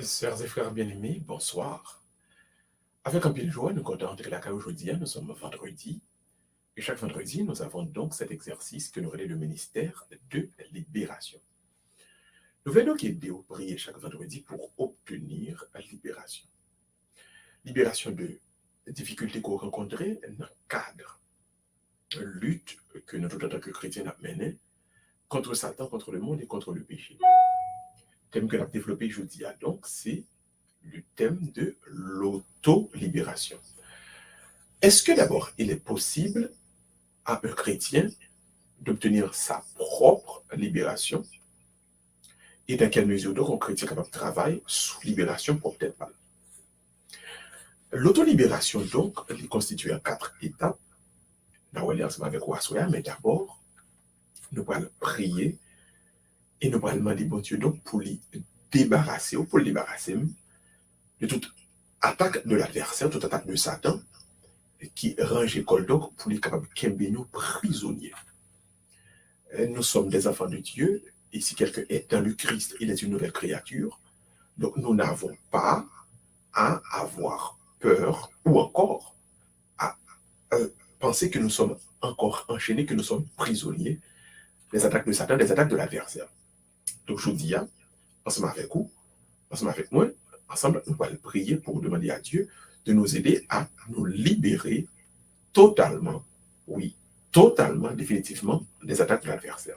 Sœurs et frères bien-aimés, bonsoir. Avec un pile joie, nous comptons entrer la caille aujourd'hui. Nous sommes vendredi. Et chaque vendredi, nous avons donc cet exercice que nous relève le ministère de libération. Nous venons donc aider au prier chaque vendredi pour obtenir la libération. Libération de difficultés qu'on rencontrait dans le cadre de lutte que nous, tout en tant que chrétiens, avons menée contre Satan, contre le monde et contre le péché. Le thème que nous avons développé aujourd'hui, donc, c'est le thème de l'auto-libération. Est-ce que d'abord, il est possible à un chrétien d'obtenir sa propre libération? Et dans quelle mesure donc un chrétien capable de travailler sous libération pour peut-être pas? L'autolibération, donc, elle est constituée en 4 étapes. Nous allons ensemble avec Wassoya, mais d'abord, nous allons prier et nous allons demander bon Dieu donc pour lui débarrasser ou pour le débarrasser de toute attaque de l'adversaire, toute attaque de Satan qui range l'école donc pour les capables de nous prisonniers. Nous sommes des enfants de Dieu et si quelqu'un est dans le Christ, il est une nouvelle créature. Donc nous n'avons pas à avoir peur ou encore à penser que nous sommes encore enchaînés, que nous sommes prisonniers des attaques de Satan, des attaques de l'adversaire. Donc je vous dis, ensemble avec vous, ensemble avec moi, ensemble, nous allons prier pour demander à Dieu de nous aider à nous libérer totalement, oui, totalement, définitivement, des attaques de l'adversaire.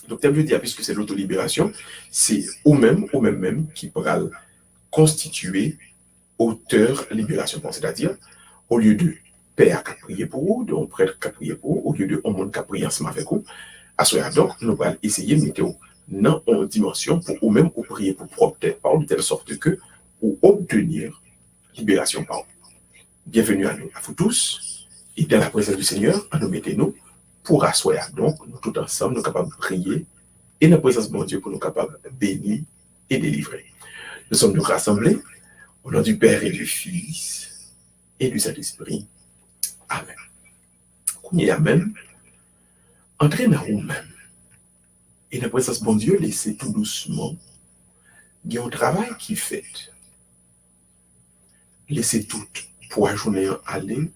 Donc, thème je dis, puisque c'est l'autolibération, c'est ou même qui pourra constituer auteur libération. C'est-à-dire, au lieu de père qui a prié pour vous, de prêtre qui a prié pour vous, au lieu de monde qui a prié ensemble avec vous, à ce moment donc, nous allons essayer de mettre dans une dimension pour ou même prier pour propre tête, de telle sorte que, pour obtenir libération par vous. Bienvenue à nous, à vous tous, et dans la présence du Seigneur, à nous mettez-nous pour asseoir. Donc, nous tous ensemble, nous sommes capables de prier et dans la présence de mon Dieu pour nous capables de bénir et délivrer. Nous sommes donc rassemblés au nom du Père et du Fils et du Saint-Esprit. Amen. Et Amen. Entrez dans vous-même. Et dans la présence de mon Dieu, laissez tout doucement. Il y a un travail qui fait. Laissez tout pour la journée aller.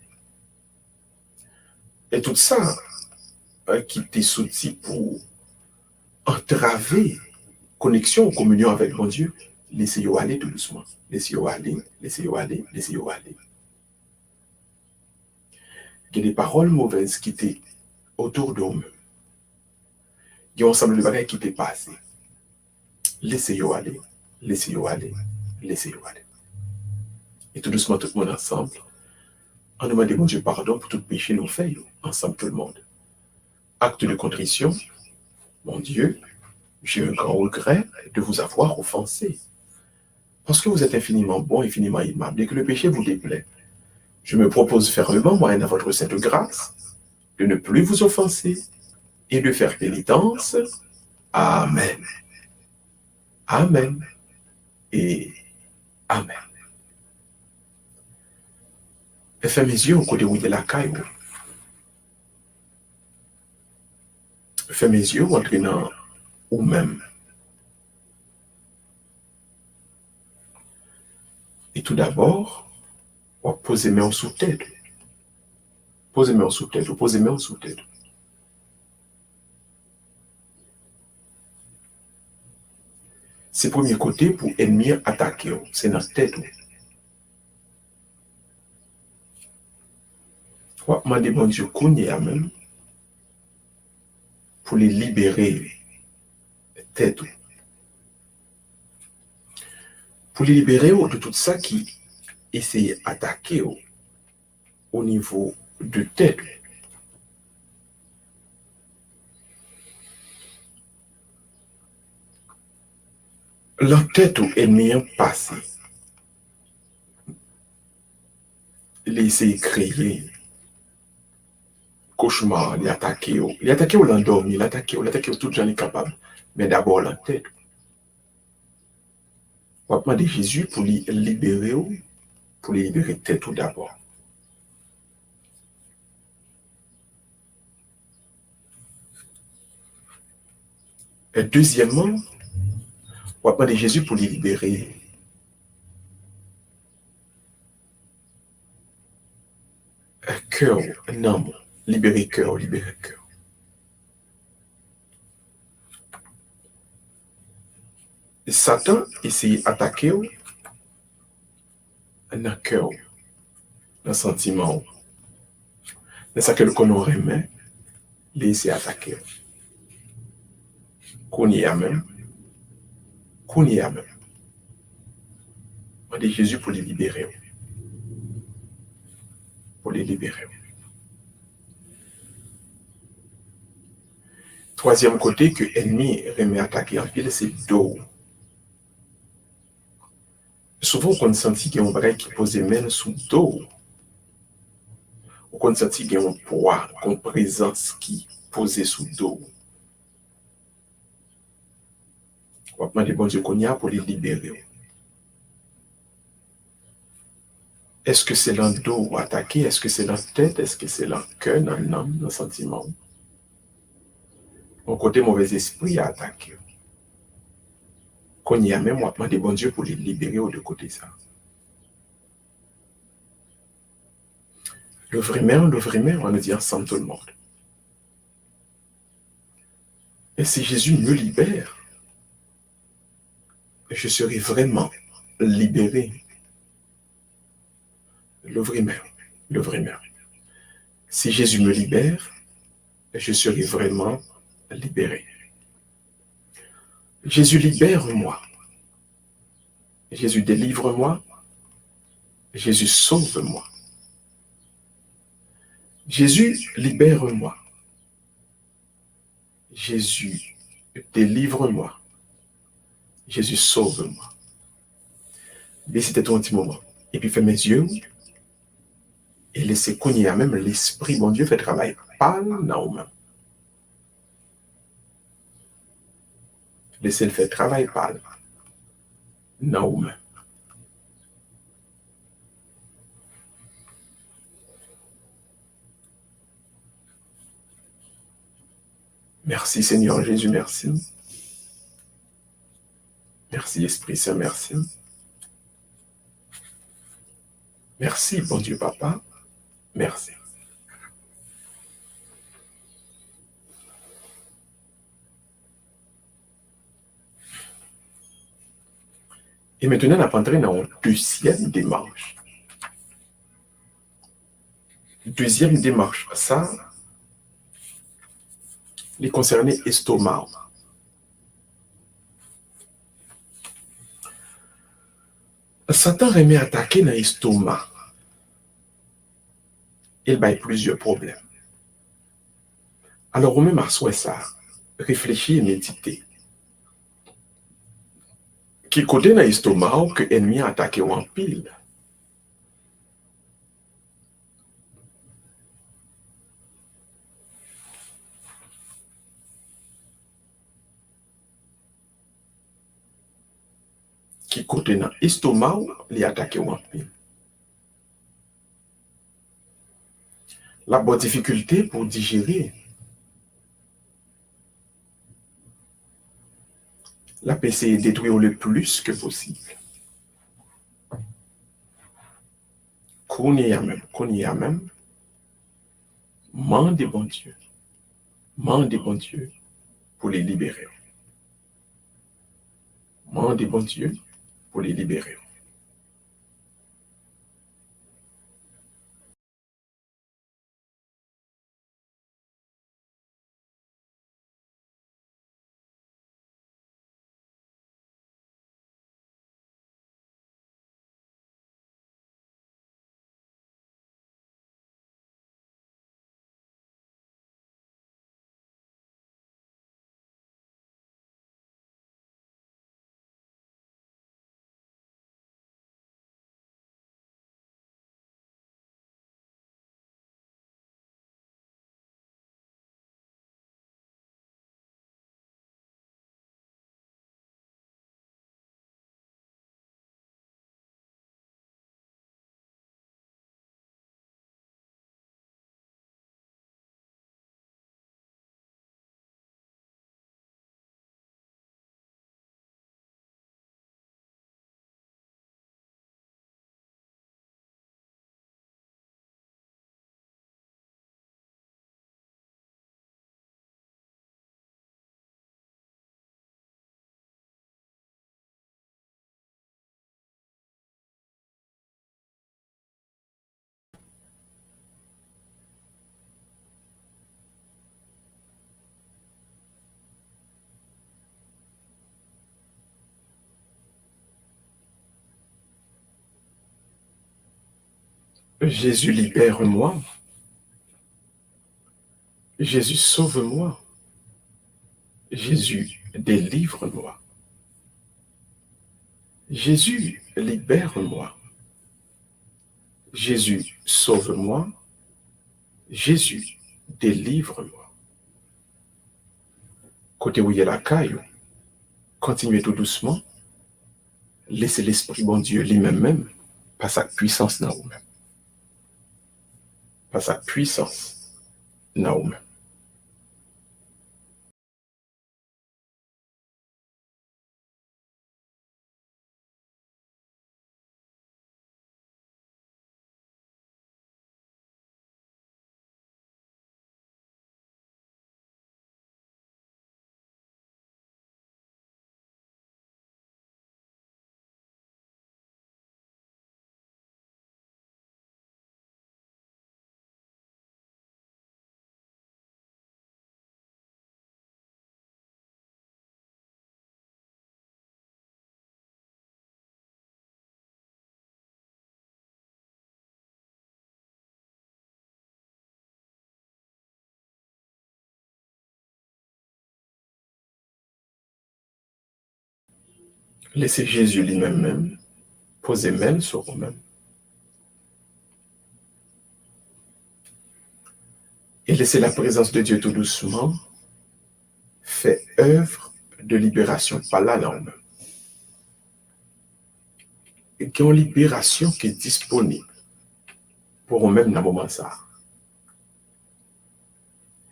Et tout ça qui t'est sorti pour entraver connexion ou communion avec mon Dieu, laissez-le aller tout doucement. Laissez-le aller, laissez-le aller, laissez-le aller. Il y a des paroles mauvaises qui étaient autour de nous. Il y a un ensemble de bagages qui étaient passés. Laissez-le aller, laissez-le aller, laissez-le aller. Et tout doucement, tout le monde ensemble, en demandant mon Dieu pardon pour tout péché nous fait, ensemble tout le monde. Acte de contrition, mon Dieu, j'ai un grand regret de vous avoir offensé. Parce que vous êtes infiniment bon, infiniment aimable, et que le péché vous déplaît. Je me propose fermement, moyenne à votre sainte grâce, de ne plus vous offenser et de faire pénitence. Amen. Amen. Et Amen. Et fais mes yeux au côté où il y a la caille. Fais mes yeux entrer dans ou même. Et tout d'abord, on va poser mes mains sous tête. Posez mes mains sous tête, ou posez mes mains sous tête. C'est le premier côté pour ennemi attaquer, c'est dans la tête. On va demander bon Dieu qu'on y a même pour les libérer tête. Pour les libérer de tout ça qui essaie d'attaquer au niveau de tête. Leur tête ou ennemi passé. Laisser créer cauchemar, les attaquer, l'endormi, l'attaquer, tout le gens capable. Mais d'abord la tête. On va demander Jésus pour les libérer tête tout d'abord. Et deuxièmement, on va demander Jésus pour les libérer cœur, non, libérer cœur, libérer cœur. Satan essaye d'attaquer dans le cœur, dans le sentiment. C'est ça que le qu'on remet, il essaie d'attaquer. Qu'on y a même. Qu'on y a même. On dit Jésus pour les libérer. Pour les libérer. Troisième côté que l'ennemi remet attaquer en pile, c'est dos. Souvent, on senti qu'il y a un vrai qui pose même sous dos. On senti qu'il y a un poids, une présence qui pose sous dos. On va demander bon Dieu qu'on y a pour les libérer. Est-ce que c'est dans le dos ou attaquer? Est-ce que c'est dans la tête? Est-ce que c'est dans le cœur, dans l'âme, dans le sentiment? Mon côté mauvais esprit à attaquer. Qu'on y a même, on va demander bon Dieu pour les libérer ou de côté ça. Le vrai mère, on nous dit ensemble tout le monde. Et si Jésus me libère, je serai vraiment libéré. Le vrai mère, le vrai mère. Si Jésus me libère, je serai vraiment libéré. Jésus libère-moi. Jésus délivre-moi. Jésus sauve-moi. Jésus libère-moi. Jésus délivre-moi. Jésus sauve-moi. Mais c'était tout un petit moment. Et puis, fais mes yeux et laissez cogner à même l'esprit, bon Dieu, fait travail. Parle dans vous-même. Laissez le faire travail, parle. Dans vous-même. Merci Seigneur Jésus, merci. Merci Esprit Saint, merci. Merci, bon Dieu Papa, merci. Et maintenant, on va entrer dans une deuxième démarche. Deuxième démarche, ça, les concernés estomac. Satan remet attaquer dans l'estomac. Il y a plusieurs problèmes. Alors, on même à ça, réfléchir et méditer. Qui côté dans l'estomac que l'ennemi a attaqué en pile? Qui côté dans l'estomac, il a attaqué en pile? La bonne difficulté pour digérer. La PC est détruire le plus que possible. Qu'on y a même, mande bon Dieu. Mande bon Dieu pour les libérer. Mande bon Dieu pour les libérer. Jésus, libère-moi. Jésus, sauve-moi. Jésus, délivre-moi. Jésus, libère-moi. Jésus, sauve-moi. Jésus, délivre-moi. Côté où il y a la caille, continuez tout doucement. Laissez l'Esprit bon Dieu lui-même, par sa puissance dans vous-même. Par sa puissance dans vous-même. Laissez Jésus lui-même poser main sur vous-même. Et laissez la présence de Dieu tout doucement faire œuvre de libération par là dans vous-même. Et qu'il y a une libération qui est disponible pour vous-même dans le moment ça.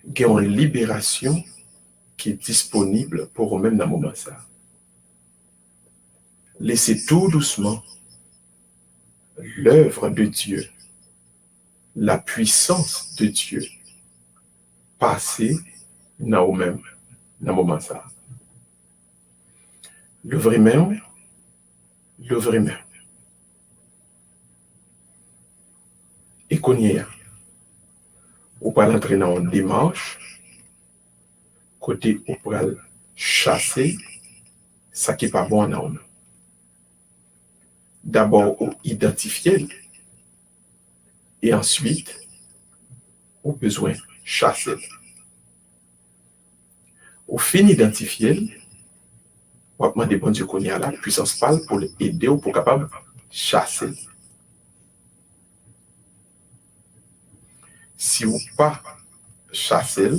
Il y a une libération qui est disponible pour vous-même dans le moment ça. Laissez tout doucement l'œuvre de Dieu, la puissance de Dieu passer dans vous-même dans le moment ça. L'ouvrez-main, l'ouvrez-main. Et qu'on y est, ou pas l'entrer dans une démarche, côté ou pour chasser ça qui n'est pas bon dans nous. D'abord, ou identifier, et ensuite, au besoin chasser. Au fin d'identifier, on va demander bon Dieu qu'on y a là, puissance pâle pour l'aider ou pour capable chasser. Si ou pas chasser,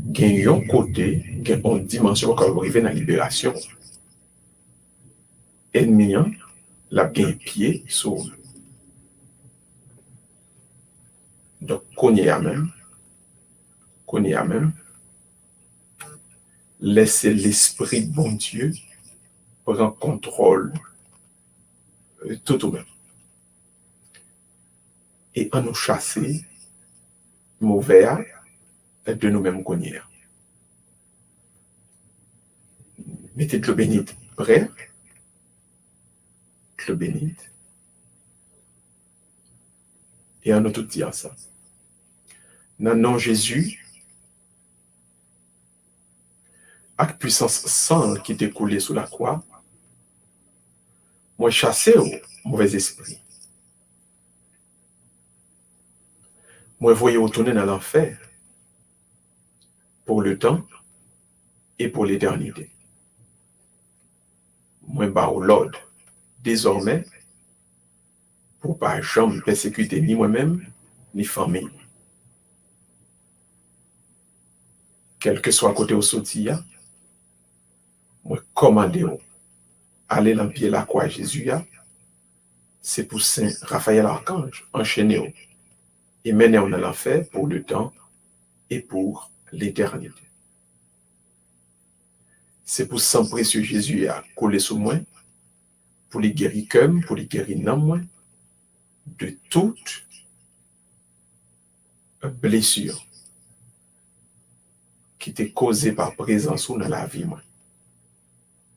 gagnons côté, gagnons une dimension quand vous arrivez dans la libération. Ennemi, la gagne pied sur nous. Donc, qu'on y a même, laissez l'Esprit bon Dieu prendre contrôle tout au même. Et en nous chasser, mauvais de nous-mêmes qu'on y a. Mettez de l'eau bénite prêt, de l'eau bénite, et en nous tout dire ça. Dans le nom de Jésus, avec puissance sang qui était coulé sous la croix, moi chassé au mauvais esprit. Moi voyez retourner dans l'enfer pour le temps et pour l'éternité. Moi bas au l'ordre désormais pour pas jamais persécuter ni moi-même ni famille. Quel que soit côté au sorti, moi commandez aller dans pied la croix Jésus, c'est pour Saint Raphaël Archange, enchaîner et mener dans l'enfer pour le temps et pour l'éternité. C'est pour sang précieux Jésus à coller sous moi, pour les guérir comme, pour les guérir non moi, de toute blessure qui était causée par présence ou dans la vie moi.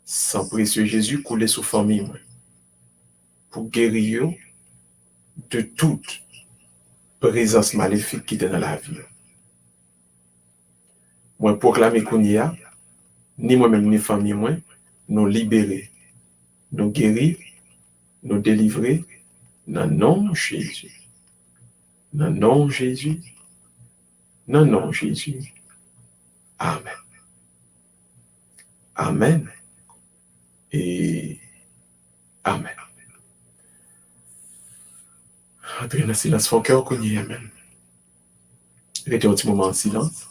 Sang précieux Jésus coulé sous famille moi, pour guérir de toute présence maléfique qui était dans la vie. Moi proclamer qu'on y a, ni moi-même ni famille moi, nous libérer, nous guérir, nous délivrer Dans le nom Jésus. Dans le nom Jésus. Dans le nom Jésus. Amen. Amen. Et Amen. Entrez dans le silence, font cœur qu'on y est. Amen. Restez un petit moment en silence.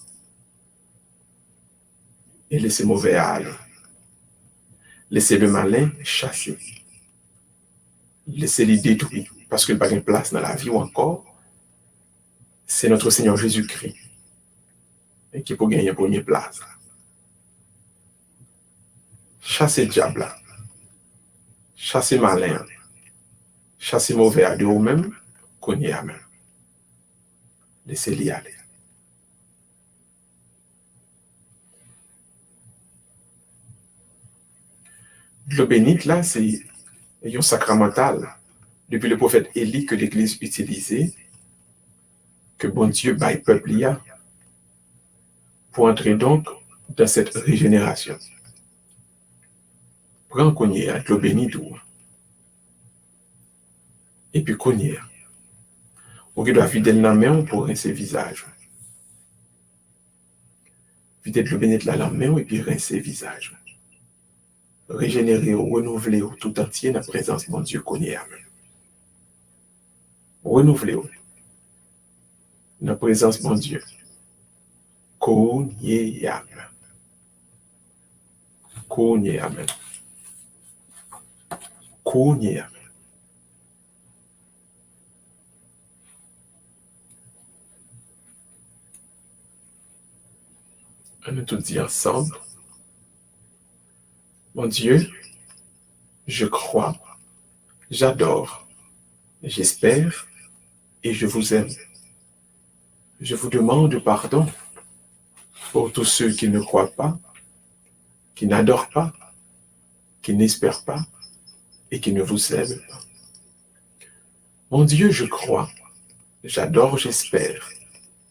Et laissez mauvais aller. Laissez le malin chasser. Laissez-le détruire. Parce qu'il n'y a pas de place dans la vie ou encore. C'est notre Seigneur Jésus-Christ qui peut gagner la première place. Chassez le diable. Chassez le malin. Chassez le mauvais à de vous-même. Qu'on y est. Amen. Laissez-le aller. L'eau bénite, là, c'est un sacramental. Depuis le prophète Élie que l'Église utilisait, que bon Dieu baille peuple y a, pour entrer donc dans cette régénération. Prends qu'on y est, l'eau bénite, et puis qu'on y est. On doit vider la main pour rincer le visage. Vider l'eau bénite la main et puis rincer le visage. Régénérer ou renouveler tout entier dans la présence de mon Dieu qu'on y est. Amen. Renouveler dans la présence de mon Dieu qu'on y est. Amen. Qu'on y est. Amen. Qu'on y est. Amen. On nous tout dit ensemble. Mon Dieu, je crois, j'adore, j'espère et je vous aime. Je vous demande pardon pour tous ceux qui ne croient pas, qui n'adorent pas, qui n'espèrent pas et qui ne vous aiment pas. Mon Dieu, je crois, j'adore, j'espère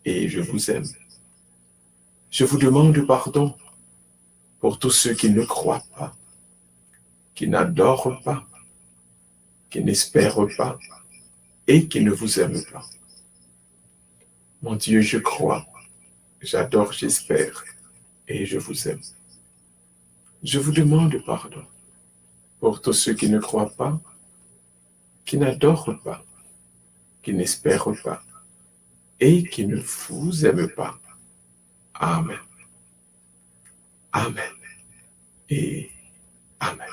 et je vous aime. Je vous demande pardon pour tous ceux qui ne croient pas, qui n'adorent pas, qui n'espèrent pas et qui ne vous aiment pas. Mon Dieu, je crois, j'adore, j'espère et je vous aime. Je vous demande pardon pour tous ceux qui ne croient pas, qui n'adorent pas, qui n'espèrent pas et qui ne vous aiment pas. Amen. Amen. Et Amen.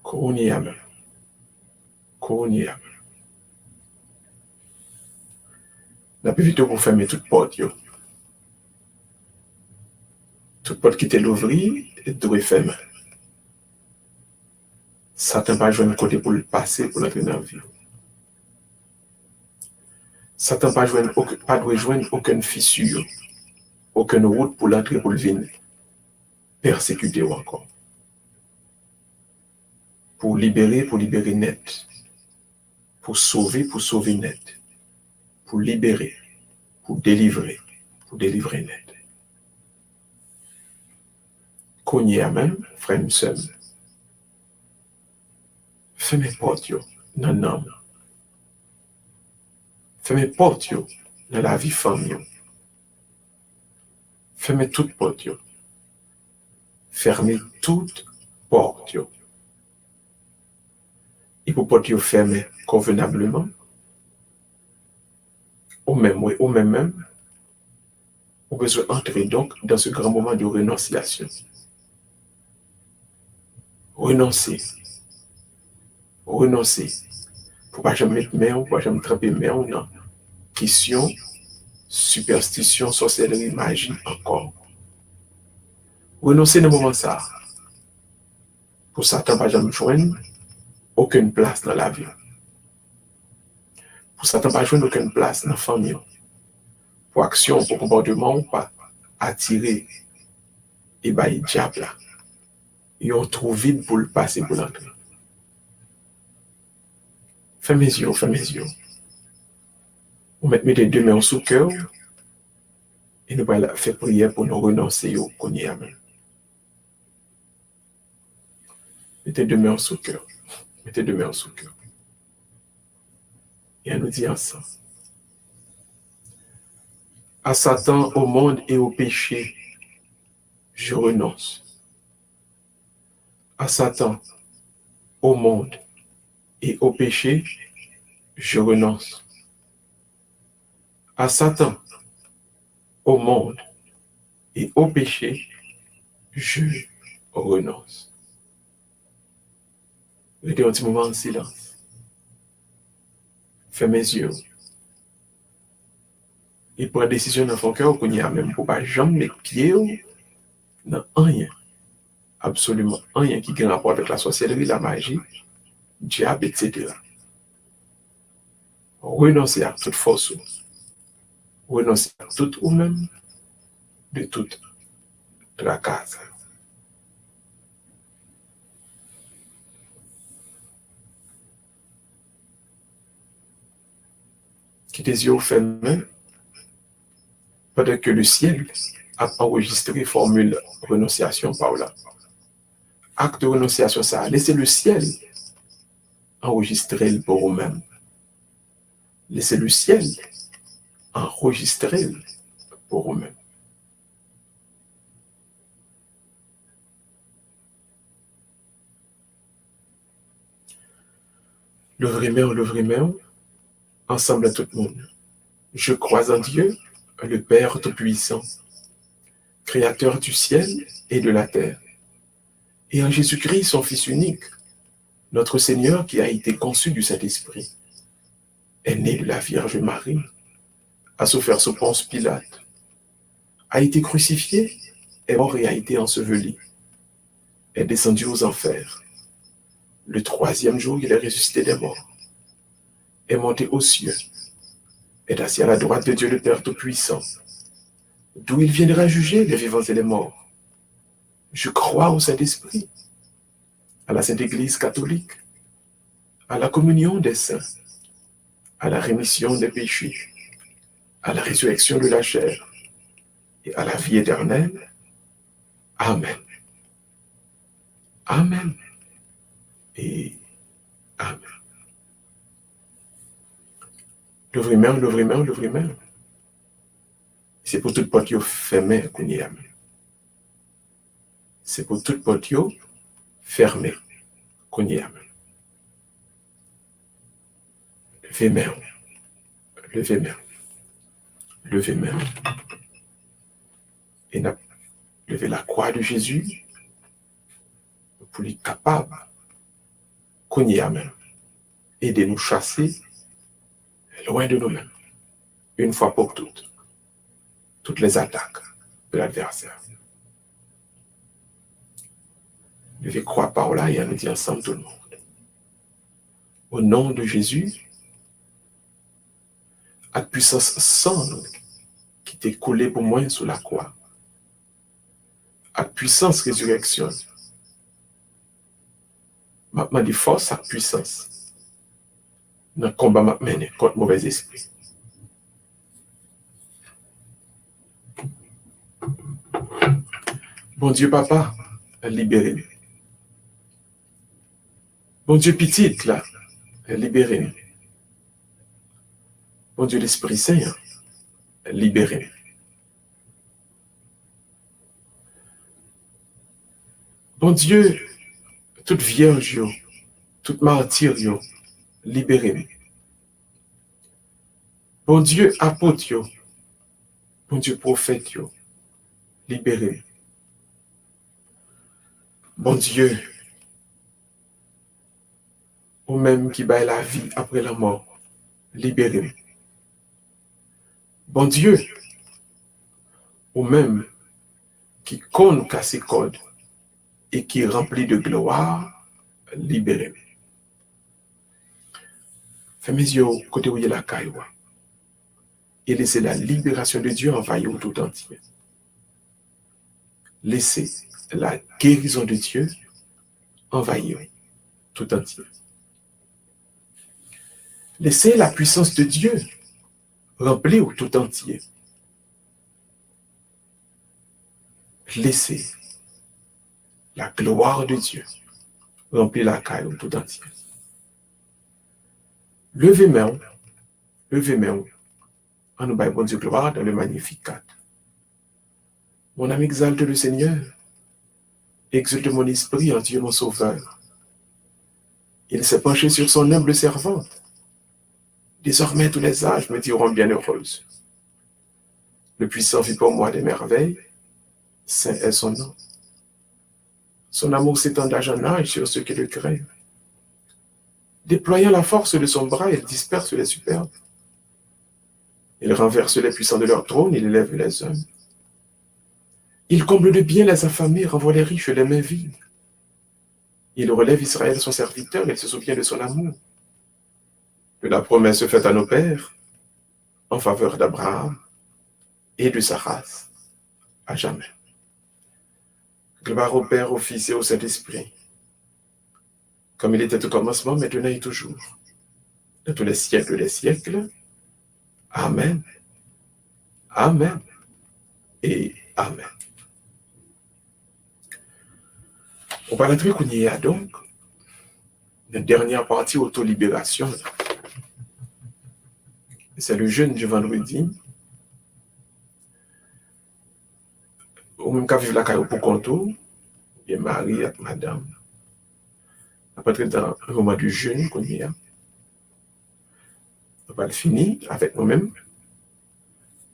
Qu'on y est. Amen. Qu'on y est. Amen. La plus vite pour fermer toute porte. Toute porte qui était l'ouvrir, doit fermer. Satan pas jouer un côté pour le passer, pour l'entrer dans la vie. Satan pas doit joindre aucune fissure, aucune route pour l'entrer, pour le venir persécuter ou encore. Pour libérer net. Pour sauver net. Pour libérer, pour délivrer net. Cogner à même, frère et sœur. Fermez porte yo dans l'âme. Fermez porte yo dans la vie famille. Fermez toute porte yo. Fermez toute porte yo. Et pour porte yo fermer convenablement, au même, on besoin entrer donc dans ce grand moment de renonciation. Renoncer. Pour pas jamais mettre main, pour pas jamais tremper main dans question, superstition, sorcellerie, magie encore. Renoncer dans le moment ça. Pour Satan pas jamais joindre aucune place dans la vie. Pour Satan pas joindre aucune place dans la famille. Pour action, pour comportement, pas attirer et bah il diable là. Ils ont trop vite pour le passer pour l'entrer. Fermez mes yeux. On met mes deux mains sous cœur et nous allons faire prière pour nous renoncer au Amen. Mettez deux mains sous cœur. Mettez deux mains en sous cœur. Et elle nous dit ensemble. À Satan, au monde et au péché, je renonce. À Satan, au monde et au péché, je renonce. À Satan, au monde et au péché, je renonce. Mettez un petit moment en silence. Fais mes yeux. Et prend décision dans son cœur qu'on y a même pour pas jamais mettre pied dans rien. Absolument rien qui a rapport avec la sorcellerie, la magie, diable, etc. Renoncer à toute force. Renoncer à tout ou même de toute la case. Qui tes yeux fermés pendant que le ciel a enregistré formule renonciation par là. Acte de renonciation, ça a laissé le ciel enregistrer pour vous-même. Laissez le ciel enregistrer pour vous-même. Lèvrez-main, ensemble à tout le monde. Je crois en Dieu, le Père Tout-Puissant, Créateur du ciel et de la terre, et en Jésus-Christ, son Fils unique, notre Seigneur qui a été conçu du Saint-Esprit, est né de la Vierge Marie, a souffert sous Ponce Pilate, a été crucifié, est mort et a été enseveli, est descendu aux enfers. Le troisième jour, il est ressuscité des morts, est monté aux cieux, est assis à la droite de Dieu le Père Tout-Puissant, d'où il viendra juger les vivants et les morts. Je crois au Saint-Esprit, à la Sainte Église catholique, à la communion des saints, à la rémission des péchés, à la résurrection de la chair et à la vie éternelle. Amen. Amen. Et Amen. Lèvrez-main. C'est pour toute porte fermée qu'on y amen. C'est pour toute porte fermée qu'on y amen. Levez-main. Et levez la croix de Jésus pour lui capable qu'on y amen. Et de nous chasser loin de nous-mêmes, une fois pour toutes les attaques de l'adversaire. Levez croix par là et on nous dit ensemble tout le monde. Au nom de Jésus, à puissance sang qui t'est collé pour moi sous la croix, à puissance résurrection, maintenant de force à puissance, dans le combat m'a mené contre mauvais esprit. Bon Dieu papa, libérez-nous. Bon Dieu petite là, libérez-nous. Bon Dieu l'Esprit Saint, libérez-nous. Bon Dieu, toute vierge, toute martyr, libérez-nous. Bon Dieu apôtre, bon Dieu prophète, libérez-nous. Bon Dieu, ou même qui baille la vie après la mort, libérez-nous. Bon Dieu, ou même qui connaît casse code et qui est rempli de gloire, libérez-nous. Fais mes yeux côté où il y a la caille et laissez la libération de Dieu envahir tout entier. Laissez la guérison de Dieu envahir tout entier. Laissez la puissance de Dieu remplir tout entier. Laissez la gloire de Dieu remplir la caille tout entier. Levez main, en nous baillons bon Dieu gloire dans le Magnificat. Mon âme exalte le Seigneur, exulte mon esprit en Dieu mon Sauveur. Il s'est penché sur son humble servante. Désormais tous les âges me diront bienheureuse. Le puissant fit pour moi des merveilles, saint est son nom. Son amour s'étend d'âge en âge sur ceux qui le craignent. Déployant la force de son bras, il disperse les superbes. Il renverse les puissants de leur trône, il élève les hommes. Il comble de bien les affamés, renvoie les riches les mains vides. Il relève Israël son serviteur, il se souvient de son amour, de la promesse faite à nos pères, en faveur d'Abraham et de sa race, à jamais. Gloire au Père, au Fils et au Saint-Esprit, comme il était au commencement, maintenant et toujours, dans tous les siècles des siècles. Amen. Amen. Et Amen. On va rentrer qu'on y a donc la dernière partie autolibération. C'est le jeûne du vendredi. Ou même qu'à vivre la caille pour contour, et Marie et madame. Après dans le moment du jeûne qu'on y a. On va le finir avec nous-mêmes.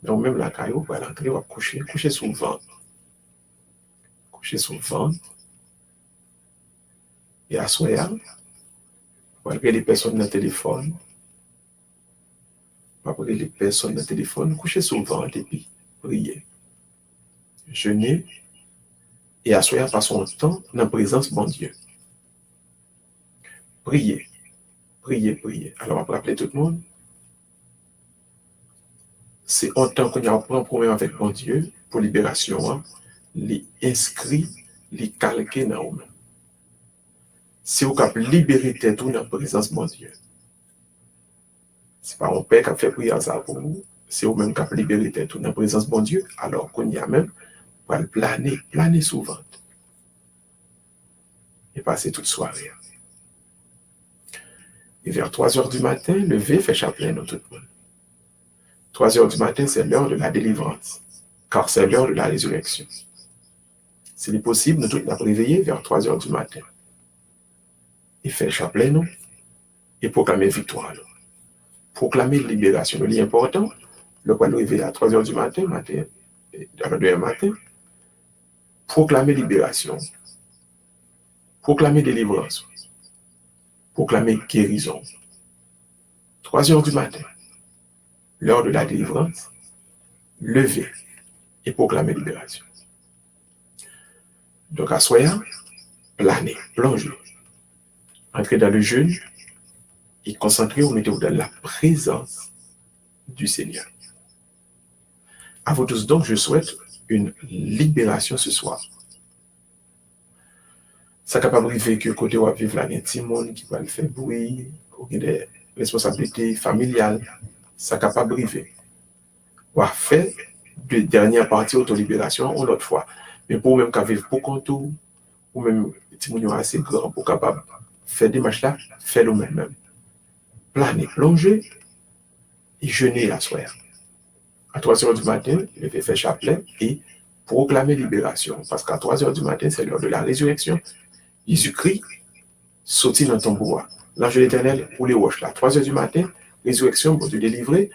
Nous-mêmes la caille, on va l'entrer, on va coucher sur le ventre. Coucher sur le ventre. Et asseoir. On va appeler les personnes dans le téléphone. On va appeler les personnes dans le téléphone, coucher sur le ventre et puis prier. Jeûner et asseoir par son temps dans la présence de mon Dieu. Prier. Alors, on va rappeler tout le monde. C'est un temps qu'on a un problème avec mon Dieu pour libération. Hein? Les inscrits, les calqués dans nous. Si vous avez libéré tête dans la présence de mon Dieu. Ce n'est pas mon père qui a fait prier ça pour vous. C'est vous-même qui avez libéré tête dans la présence de mon Dieu. Alors qu'on y a même pour le planer souvent. Et passer toute soirée. Et vers 3 heures du matin, lever, fait chapelet dans tout le monde. 3 heures du matin, c'est l'heure de la délivrance, car c'est l'heure de la résurrection. S'il est possible, nous tous nous réveiller vers 3 heures du matin. Et faire chapelet, nous, et proclamer victoire. Nous. Proclamer libération. Le lien important, le point nous réveiller à 3 heures du matin, à la 2 heures du matin, proclamer libération, proclamer délivrance, proclamer guérison. 3 heures du matin, l'heure de la délivrance, lever et proclamer libération. Donc, à soya, planer, plonger, entrer dans le jeûne et concentrer ou mettez-vous dans la présence du Seigneur. À vous tous donc, je souhaite une libération ce soir. Ça capable de arriver que côté où vivre là, il y a un petit monde qui va le faire bruit, ou des responsabilités familiales, ça capable de arriver. Ou à faire de dernière partie autolibération ou l'autre fois. Mais pour même qu'à vivre pour contour, ou même petit monde assez grand pour capable faire des matchs là, faites-le même. Planer, plonger et jeûner à soir. À 3 heures du matin, il fait faire chapelet et proclamer libération. Parce qu'à 3 heures du matin, c'est l'heure de la résurrection. Jésus-Christ sortit dans ton pouvoir. L'ange de l'Éternel pour les roches là. 3 heures du matin, résurrection pour te délivrer.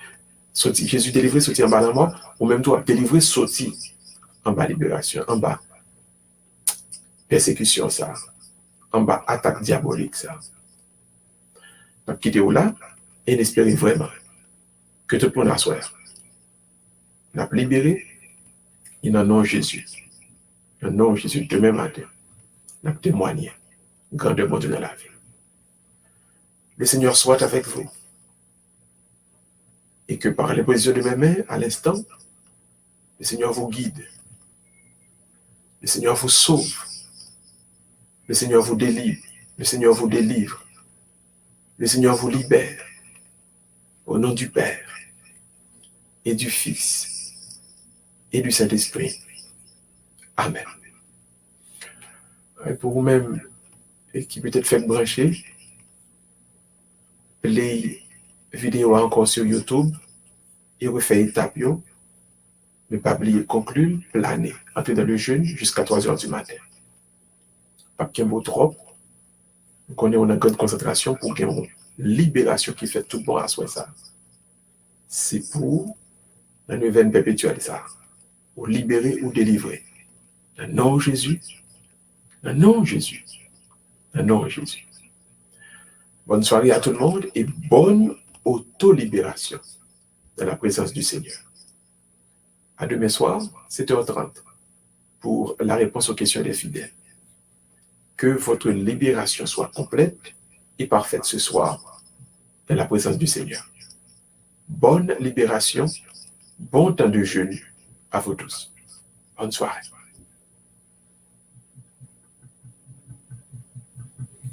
Jésus délivré, sorti en bas de la mort. Ou même toi, délivré, sorti en bas libération, en bas persécution ça. En bas attaque diabolique ça. Donc quittez-vous là et espérez vraiment que tout le monde a soif. N'a libéré, il en nom Jésus. Le nom Jésus demain matin. N'a témoigné. Grand bon Dieu dans la vie. Le Seigneur soit avec vous. Et que par l'imposition de mes mains, à l'instant, le Seigneur vous guide. Le Seigneur vous sauve. Le Seigneur vous délivre. Le Seigneur vous délivre. Le Seigneur vous libère. Au nom du Père et du Fils et du Saint-Esprit. Amen. Et pour vous-même, et qui peut-être fait brancher, les vidéo encore sur YouTube. Et refait étape, mais pas oublier conclure, planer, entrer dans le jeûne jusqu'à 3 heures du matin. Pas qu'un mot trop, nous connaissons une grande concentration pour une libération qui fait tout bon à soi ça. C'est pour la neuvaine perpétuelle ça, pour libérer ou délivrer. Dans le nom de Jésus, dans le nom de Jésus, dans le nom de Jésus. Bonne soirée à tout le monde et bonne auto-libération dans la présence du Seigneur. À demain soir, 7h30, pour la réponse aux questions des fidèles. Que votre libération soit complète et parfaite ce soir dans la présence du Seigneur. Bonne libération, bon temps de jeûne à vous tous. Bonne soirée.